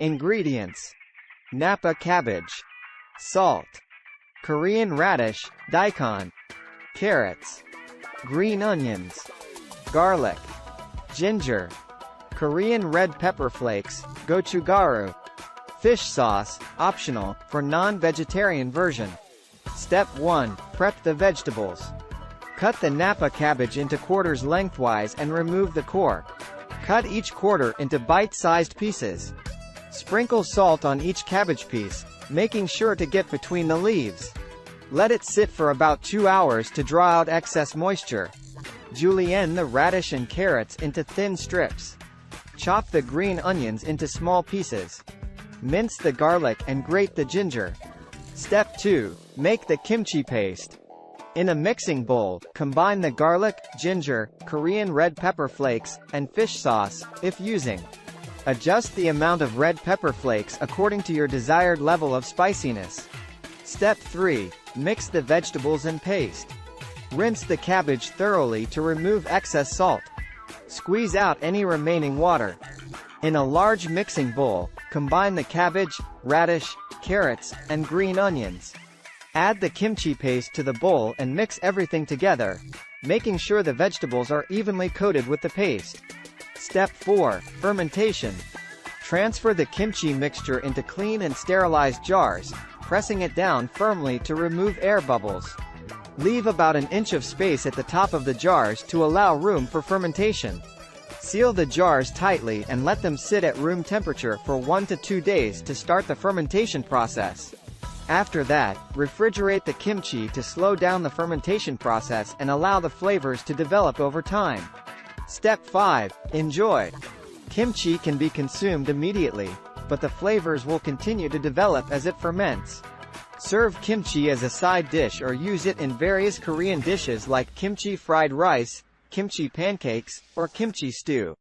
Ingredients: Napa cabbage, salt, Korean radish, daikon, carrots, green onions, garlic, ginger, Korean red pepper flakes, gochugaru, fish sauce, optional, for non-vegetarian version. Step 1. Prep the vegetables. Cut the Napa cabbage into quarters lengthwise and remove the core. Cut each quarter into bite-sized pieces. Sprinkle salt on each cabbage piece, making sure to get between the leaves. Let it sit for about 2 hours to draw out excess moisture. Julienne the radish and carrots into thin strips. Chop the green onions into small pieces. Mince the garlic and grate the ginger. Step 2. Make the kimchi paste. In a mixing bowl, combine the garlic, ginger, Korean red pepper flakes, and fish sauce, if using. Adjust the amount of red pepper flakes according to your desired level of spiciness. Step 3. Mix the vegetables and paste. Rinse the cabbage thoroughly to remove excess salt. Squeeze out any remaining water. In a large mixing bowl, combine the cabbage, radish, carrots, and green onions. Add the kimchi paste to the bowl and mix everything together, making sure the vegetables are evenly coated with the paste. Step 4. Fermentation. Transfer the kimchi mixture into clean and sterilized jars, pressing it down firmly to remove air bubbles. Leave about an inch of space at the top of the jars to allow room for fermentation. Seal the jars tightly and let them sit at room temperature for 1 to 2 days to start the fermentation process. After that, refrigerate the kimchi to slow down the fermentation process and allow the flavors to develop over time. Step 5. Enjoy. Kimchi can be consumed immediately, but the flavors will continue to develop as it ferments. Serve kimchi as a side dish or use it in various Korean dishes like kimchi fried rice, kimchi pancakes, or kimchi stew.